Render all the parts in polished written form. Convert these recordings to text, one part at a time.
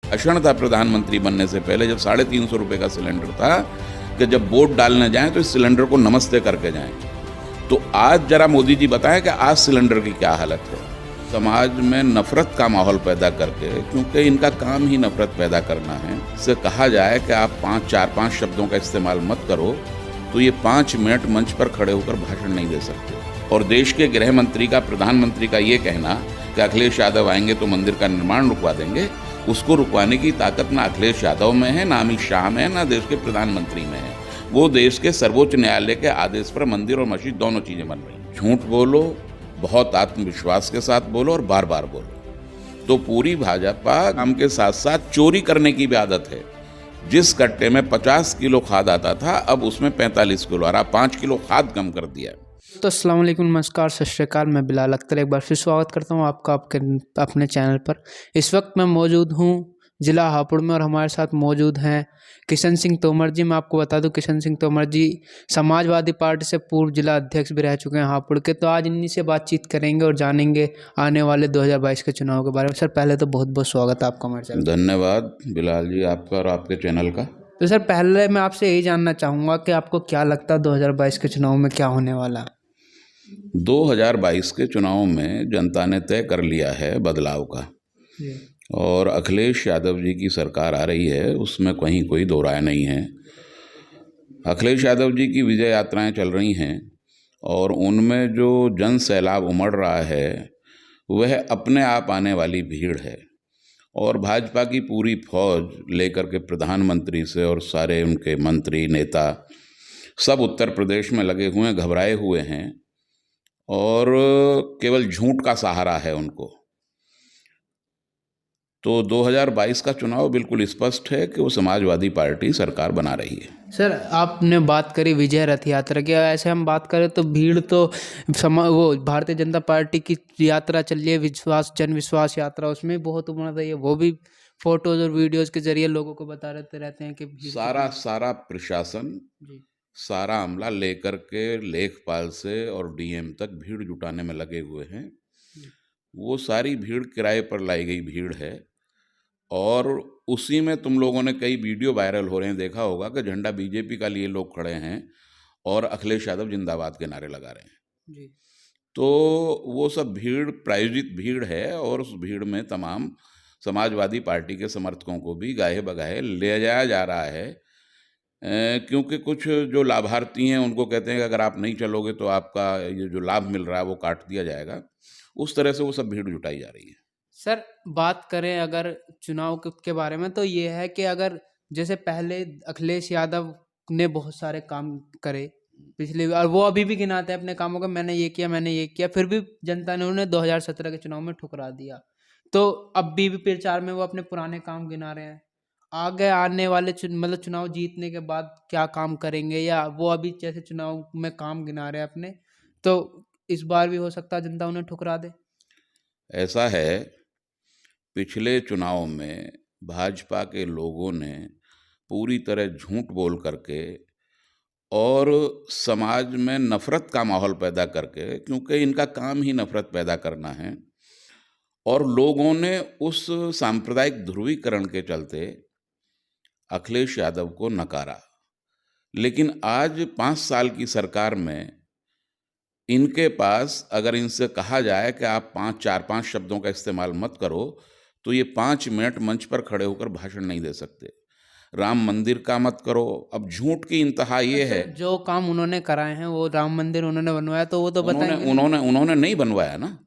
भाषण था प्रधानमंत्री बनने से पहले, जब 350 का सिलेंडर था, कि जब वोट डालने जाएं तो इस सिलेंडर को नमस्ते करके जाएं। तो आज जरा मोदी जी बताएं कि आज सिलेंडर की क्या हालत है। समाज में नफरत का माहौल पैदा करके, क्योंकि इनका काम ही नफरत पैदा करना है, से कहा जाए कि आप 4-5 शब्दों का इस्तेमाल मत करो, तो ये 5 मिनट मंच पर खड़े होकर भाषण नहीं दे सकते। और देश के गृह मंत्री का, प्रधानमंत्री का ये कहना कि अखिलेश यादव आएंगे तो मंदिर का निर्माण रुकवा देंगे, उसको रुकवाने की ताकत ना अखिलेश यादव में है, ना अमित शाह में है, ना देश के प्रधानमंत्री में है। वो देश के सर्वोच्च न्यायालय के आदेश पर मंदिर और मस्जिद दोनों चीज़ें बन रही हैं। झूठ बोलो, बहुत आत्मविश्वास के साथ बोलो और बार बार बोलो। तो पूरी भाजपा काम के साथ साथ चोरी करने की भी आदत है। जिस कट्टे में 50 किलो खाद आता था, अब उसमें 45 किलो आ रहा, 5 किलो खाद कम कर दिया है। तो अस्सलाम वालेकुम, नमस्कार, सत श्री अकाल। मैं बिलाल अख्तर एक बार फिर स्वागत करता हूं आपका अपने चैनल पर। इस वक्त मैं मौजूद हूं ज़िला हापुड़ में और हमारे साथ मौजूद हैं किशन सिंह तोमर जी। मैं आपको बता दूं, किशन सिंह तोमर जी समाजवादी पार्टी से पूर्व जिला अध्यक्ष भी रह चुके हैं हापुड़ के। तो आज इन्हीं से बातचीत करेंगे और जानेंगे आने वाले 2022 के चुनाव के बारे में। सर, पहले तो बहुत बहुत स्वागत है आपका हमारे चैनल। धन्यवाद बिलाल जी, आपका और आपके चैनल का। तो सर, पहले मैं आपसे यही जानना चाहूँगा कि आपको क्या लगता है 2022 के चुनाव में क्या होने वाला है? 2022 के चुनाव में जनता ने तय कर लिया है बदलाव का, और अखिलेश यादव जी की सरकार आ रही है, उसमें कहीं कोई दो राय नहीं है। अखिलेश यादव जी की विजय यात्राएं चल रही हैं और उनमें जो जन सैलाब उमड़ रहा है वह अपने आप आने वाली भीड़ है। और भाजपा की पूरी फौज लेकर के प्रधानमंत्री से और सारे उनके मंत्री नेता सब उत्तर प्रदेश में लगे हुए हैं, घबराए हुए हैं, और केवल झूठ का सहारा है उनको। तो 2022 का चुनाव बिल्कुल स्पष्ट है कि वो समाजवादी पार्टी सरकार बना रही है। सर, आपने बात करी विजय रथ यात्रा की। ऐसे हम बात करें तो भीड़ तो वो भारतीय जनता पार्टी की यात्रा चल रही है, जन विश्वास यात्रा, उसमें बहुत उमड़ रही है। वो भी फोटोज और वीडियोज के जरिए लोगों को बता रहते हैं कि भीड़ सारा प्रशासन, जी। सारा अमला लेकर के लेखपाल से और डीएम तक भीड़ जुटाने में लगे हुए हैं। वो सारी भीड़ किराए पर लाई गई भीड़ है, और उसी में तुम लोगों ने कई वीडियो वायरल हो रहे हैं, देखा होगा कि झंडा बीजेपी का लिए लोग खड़े हैं और अखिलेश यादव जिंदाबाद के नारे लगा रहे हैं। जी। तो वो सब भीड़ प्रायोजित भीड़ है, और उस भीड़ में तमाम समाजवादी पार्टी के समर्थकों को भी गाहे बगाहे ले जाया जा रहा है। क्योंकि कुछ जो लाभार्थी हैं उनको कहते हैं कि अगर आप नहीं चलोगे तो आपका ये जो लाभ मिल रहा है वो काट दिया जाएगा। उस तरह से वो सब भीड़ जुटाई जा रही है। सर, बात करें अगर चुनाव के बारे में, तो ये है कि अगर जैसे पहले अखिलेश यादव ने बहुत सारे काम करे पिछले, और वो अभी भी गिनाते हैं अपने कामों का, मैंने ये किया, मैंने ये किया, फिर भी जनता ने उन्हें 2017 के चुनाव में ठुकरा दिया। तो अब भी प्रचार में वो अपने पुराने काम गिना रहे हैं। आगे आने वाले मतलब चुनाव जीतने के बाद क्या काम करेंगे, या वो अभी जैसे चुनाव में काम गिना रहे हैं अपने, तो इस बार भी हो सकता है जनता उन्हें ठुकरा दे। ऐसा है, पिछले चुनाव में भाजपा के लोगों ने पूरी तरह झूठ बोल करके और समाज में नफरत का माहौल पैदा करके, क्योंकि इनका काम ही नफरत पैदा करना है, और लोगों ने उस सांप्रदायिक ध्रुवीकरण के चलते अखिलेश यादव को नकारा। लेकिन आज 5 साल की सरकार में इनके पास, अगर इनसे कहा जाए कि आप 4-5 शब्दों का इस्तेमाल मत करो, तो ये 5 मिनट मंच पर खड़े होकर भाषण नहीं दे सकते। राम मंदिर का मत करो। अब झूठ की इंतहा ये है। जो काम उन्होंने कराए हैं, वो राम मंदिर उन्होंने बनवाया, तो वो तो उन्होंने बताएंगे। उन्होंने उन्होंने नहीं बनवाया ना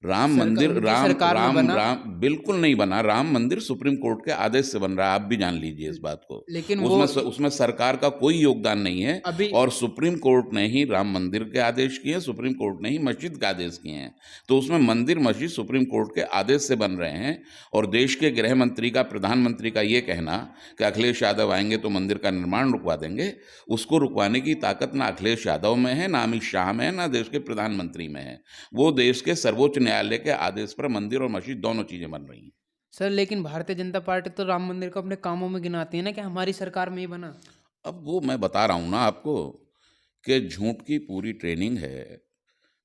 राम मंदिर। उनकी राम सरकार में राम बना। राम बिल्कुल नहीं बना। राम मंदिर सुप्रीम कोर्ट के आदेश से बन रहा है, आप भी जान लीजिए इस बात को। लेकिन वो उसमें सरकार का कोई योगदान नहीं है, अभी और सुप्रीम कोर्ट ने ही राम मंदिर के आदेश किए हैं, सुप्रीम कोर्ट ने ही मस्जिद के आदेश किए हैं। तो उसमें मंदिर मस्जिद सुप्रीम कोर्ट के आदेश से बन रहे हैं। और देश के गृह मंत्री का, प्रधानमंत्री का ये कहना कि अखिलेश यादव आएंगे तो मंदिर का निर्माण रुकवा देंगे, उसको रुकवाने की ताकत ना अखिलेश यादव में है, ना अमित शाह में है, ना देश के प्रधानमंत्री में है। वो देश के सर्वोच्च न्यायालय के आदेश पर मंदिर और मस्जिद दोनों चीजें बन रही हैं। सर, लेकिन भारतीय जनता पार्टी तो राम मंदिर को अपने कामों में गिनाती है ना, कि हमारी सरकार में ही बना। अब वो मैं बता रहा हूँ ना आपको कि झूठ की पूरी ट्रेनिंग है।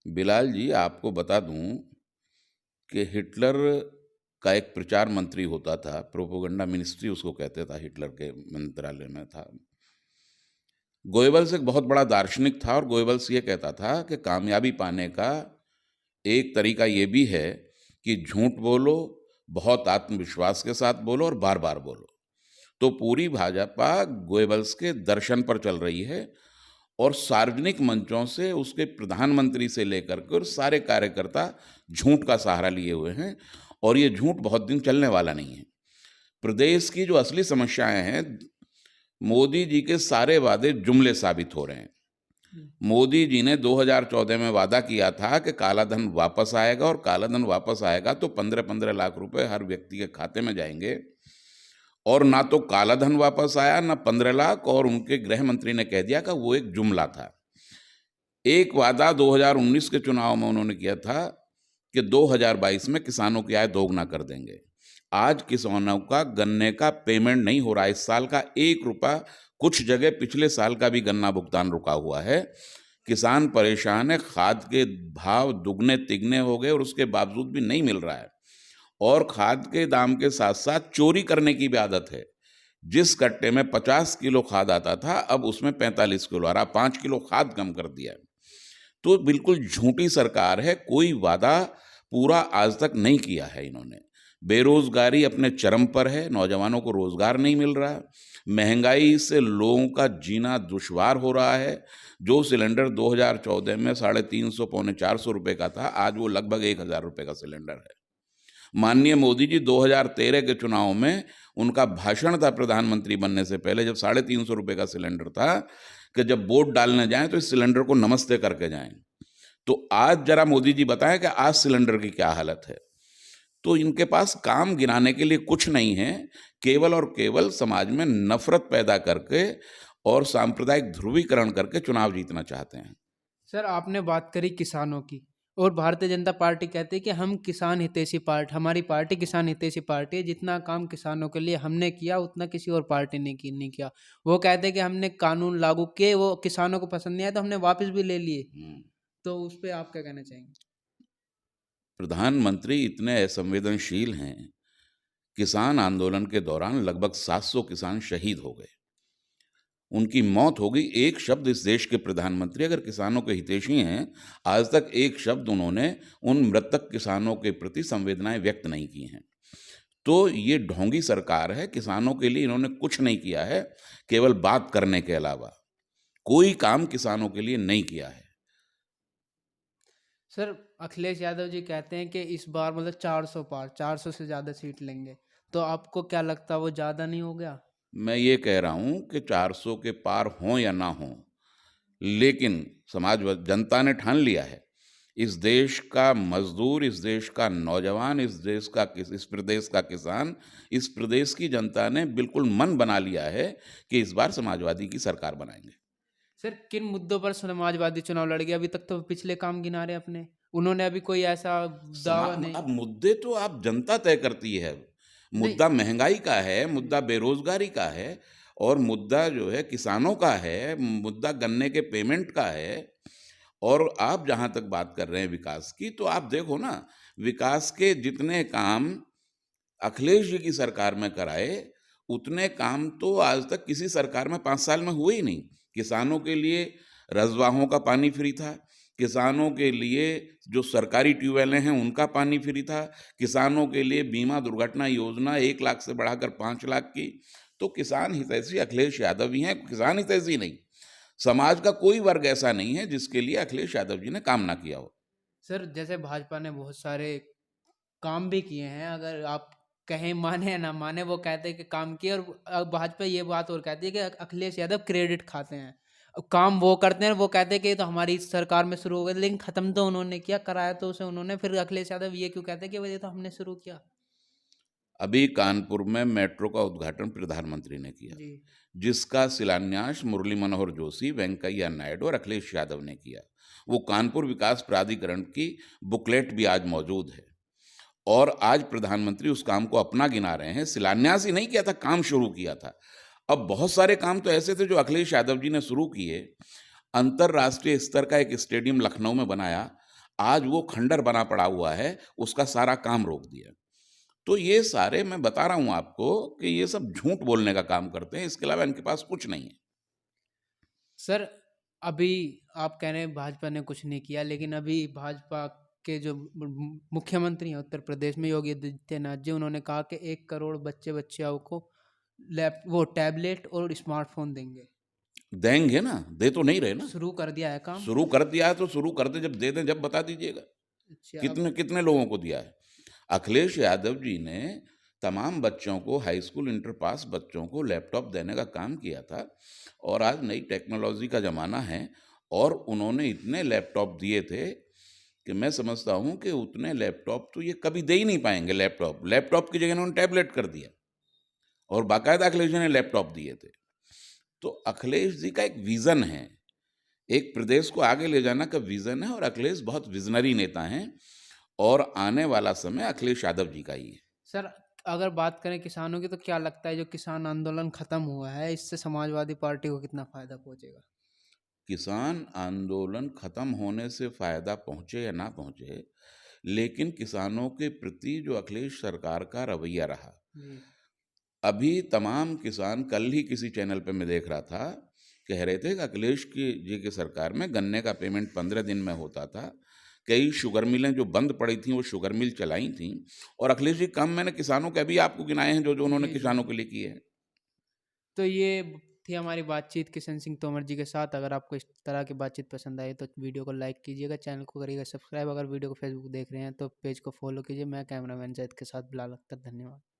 बिलाल जी, आपको बता दूं कि हिटलर का एक प्रचार मंत्री होता था, प्रोपोगंडा मिनिस्ट्री उसको कहते था, हिटलर के मंत्रालय में था। गोएबल्स एक बहुत बड़ा दार्शनिक था और गोएबल्स ये कहता था कि कामयाबी पाने का एक तरीका ये भी है कि झूठ बोलो, बहुत आत्मविश्वास के साथ बोलो और बार-बार बोलो। तो पूरी भाजपा गोएबल्स के दर्शन पर चल रही है और सार्वजनिक मंचों से उसके प्रधानमंत्री से लेकर के और सारे कार्यकर्ता झूठ का सहारा लिए हुए हैं और ये झूठ बहुत दिन चलने वाला नहीं है। प्रदेश की जो असली समस्याएं हैं, मोदी जी के सारे वादे जुमले साबित हो रहे हैं। मोदी जी ने 2014 में वादा किया था कि काला धन वापस आएगा और काला धन वापस आएगा तो 15-15 लाख रुपए हर व्यक्ति के खाते में जाएंगे, और ना तो काला धन वापस आया ना 15 लाख, और उनके गृह मंत्री ने कह दिया कि वो एक जुमला था। एक वादा 2019 के चुनाव में उन्होंने किया था कि 2022 में किसानों की आय दोगुना कर देंगे। आज किसानों का गन्ने का पेमेंट नहीं हो रहा है, इस साल का 1 रुपया, कुछ जगह पिछले साल का भी गन्ना भुगतान रुका हुआ है। किसान परेशान है, खाद के भाव दुगने तिगने हो गए और उसके बावजूद भी नहीं मिल रहा है, और खाद के दाम के साथ साथ चोरी करने की भी आदत है। जिस कट्टे में 50 किलो खाद आता था, अब उसमें 45 किलो आ रहा, 5 किलो खाद कम कर दिया है। तो बिल्कुल झूठी सरकार है, कोई वादा पूरा आज तक नहीं किया है इन्होंने। बेरोजगारी अपने चरम पर है, नौजवानों को रोजगार नहीं मिल रहा, महंगाई से लोगों का जीना दुश्वार हो रहा है। जो सिलेंडर 2014 में 350 पौने 400 रुपये का था, आज वो लगभग 1000 रुपये का सिलेंडर है। माननीय मोदी जी 2013 के चुनाव में उनका भाषण था प्रधानमंत्री बनने से पहले, जब 350 रुपये का सिलेंडर था, कि जब वोट डालने जाएं तो इस सिलेंडर को नमस्ते करके जाएं। तो आज जरा मोदी जी बताएं कि आज सिलेंडर की क्या हालत है। तो इनके पास काम गिनाने के लिए कुछ नहीं है, केवल और केवल समाज में नफरत पैदा करके और सांप्रदायिक ध्रुवीकरण करके चुनाव जीतना चाहते हैं। सर, आपने बात करी किसानों की, और भारतीय जनता पार्टी कहती है कि हम किसान हितैषी पार्टी, हमारी पार्टी किसान हितैषी पार्टी है, जितना काम किसानों के लिए हमने किया उतना किसी और पार्टी ने नहीं किया। वो कहते हैं कि हमने कानून लागू किए, वो किसानों को पसंद नहीं आया तो हमने वापस भी ले लिए। तो उस पर आप क्या कहना चाहेंगे? प्रधानमंत्री इतने असंवेदनशील हैं, किसान आंदोलन के दौरान लगभग 700 किसान शहीद हो गए, उनकी मौत हो गई। एक शब्द इस देश के प्रधानमंत्री अगर किसानों के हितैषी हैं, आज तक एक शब्द उन्होंने उन मृतक किसानों के प्रति संवेदनाएं व्यक्त नहीं की हैं। तो ये ढोंगी सरकार है, किसानों के लिए इन्होंने कुछ नहीं किया है, केवल बात करने के अलावा कोई काम किसानों के लिए नहीं किया है। सर, अखिलेश यादव जी कहते हैं कि इस बार मतलब 400 से ज़्यादा सीट लेंगे, तो आपको क्या लगता है वो ज़्यादा नहीं हो गया? मैं ये कह रहा हूं कि 400 के पार हों या ना हों, लेकिन जनता ने ठान लिया है, इस देश का मजदूर, इस देश का नौजवान, इस प्रदेश का किसान, इस प्रदेश की जनता ने बिल्कुल मन बना लिया है कि इस बार समाजवादी की सरकार बनाएंगे। सर, किन मुद्दों पर समाजवादी चुनाव लड़ेगी? अभी तक तो पिछले काम गिना रहे अपने, उन्होंने अभी कोई ऐसा दावा नहीं। अब मुद्दे तो आप जनता तय करती है। नहीं, मुद्दा महंगाई का है, मुद्दा बेरोजगारी का है, और मुद्दा जो है किसानों का है, मुद्दा गन्ने के पेमेंट का है। और आप जहाँ तक बात कर रहे हैं विकास की, तो आप देखो ना, विकास के जितने काम अखिलेश जी की सरकार में कराए, उतने काम तो आज तक किसी सरकार में 5 साल में हुए ही नहीं। किसानों के लिए रजवाहों का पानी फ्री था, किसानों के लिए जो सरकारी ट्यूबवेलें हैं उनका पानी फ्री था, किसानों के लिए बीमा दुर्घटना योजना 1 लाख से बढ़ाकर 5 लाख की। तो किसान हितैषी अखिलेश यादव ही हैं, किसान हितैषी नहीं। समाज का कोई वर्ग ऐसा नहीं है जिसके लिए अखिलेश यादव जी ने काम ना किया हो। सर, जैसे भाजपा ने बहुत सारे काम भी किए हैं, अगर आप कहें माने या ना माने, वो कहते हैं कि काम किए, और भाजपा ये बात और कहती है कि अखिलेश यादव क्रेडिट खाते हैं। अब काम वो करते हैं, वो कहते हैं कि ये तो हमारी सरकार में शुरू हो गया, लेकिन खत्म तो उन्होंने किया, कराया तो उसे उन्होंने। फिर अखिलेश यादव ये क्यों कहते हैं कि ये तो हमने शुरू किया? अभी कानपुर में मेट्रो का उद्घाटन प्रधानमंत्री ने किया, जी। जिसका शिलान्यास मुरली मनोहर जोशी, वेंकैया नायडू और अखिलेश यादव ने किया। वो कानपुर विकास प्राधिकरण की बुकलेट भी आज मौजूद है, और आज प्रधानमंत्री उस काम को अपना गिना रहे हैं। शिलान्यास ही नहीं किया था, काम शुरू किया था। अब बहुत सारे काम तो ऐसे थे जो अखिलेश यादव जी ने शुरू किए। अंतर्राष्ट्रीय स्तर का एक स्टेडियम लखनऊ में बनाया, आज वो खंडर बना पड़ा हुआ है, उसका सारा काम रोक दिया। तो ये सारे मैं बता रहा हूँ आपको कि ये सब झूठ बोलने का काम करते हैं, इसके अलावा इनके पास कुछ नहीं है। सर, अभी आप कह रहे हैं भाजपा ने कुछ नहीं किया, लेकिन अभी भाजपा के जो मुख्यमंत्री हैं उत्तर प्रदेश में, योगी आदित्यनाथ जी, उन्होंने कहा कि 1 करोड़ बच्चों को वो टैबलेट और स्मार्टफोन देंगे। देंगे ना, दे तो नहीं रहे ना। शुरू कर दिया है काम। शुरू कर दिया है तो शुरू कर दें, जब दे दें जब बता दीजिएगा। अच्छा, अब कितने कितने लोगों को दिया है? अखिलेश यादव जी ने तमाम बच्चों को, हाई स्कूल इंटर पास बच्चों को लैपटॉप देने का काम किया था। और आज नई टेक्नोलॉजी का ज़माना है, और उन्होंने इतने लैपटॉप दिए थे कि मैं समझता हूँ कि उतने लैपटॉप तो ये कभी दे ही नहीं पाएंगे। लैपटॉप लैपटॉप की जगह उन्होंने टैबलेट कर दिया, और बाकायदा अखिलेश जी ने लैपटॉप दिए थे। तो अखिलेश जी का एक विज़न है, एक प्रदेश को आगे ले जाना का विज़न है, और अखिलेश बहुत विज़नरी नेता हैं, और आने वाला समय अखिलेश यादव जी का ही है। सर, अगर बात करें किसानों की, तो क्या लगता है जो किसान आंदोलन खत्म हुआ है, इससे समाजवादी पार्टी को कितना फायदा पहुंचेगा? किसान आंदोलन खत्म होने से फ़ायदा पहुँचे या ना पहुँचे, लेकिन किसानों के प्रति जो अखिलेश सरकार का रवैया रहा, जी। अभी तमाम किसान, कल ही किसी चैनल पे मैं देख रहा था, कह रहे थे कि अखिलेश की जी की सरकार में गन्ने का पेमेंट 15 दिन में होता था। कई शुगर मिलें जो बंद पड़ी थीं, वो शुगर मिल चलाई थीं, और अखिलेश जी काम मैंने किसानों के अभी आपको गिनाए हैं, जो जो उन्होंने जी, जी। किसानों के लिए किए हैं। तो ये थी हमारी बातचीत किशन सिंह तोमर जी के साथ। अगर आपको इस तरह की बातचीत पसंद आई तो वीडियो को लाइक कीजिएगा, चैनल को करिएगा सब्सक्राइब। अगर वीडियो को फेसबुक देख रहे हैं तो पेज को फॉलो कीजिए। मैं कैमरामैन जैद के साथ बिलाल अख्तर, धन्यवाद।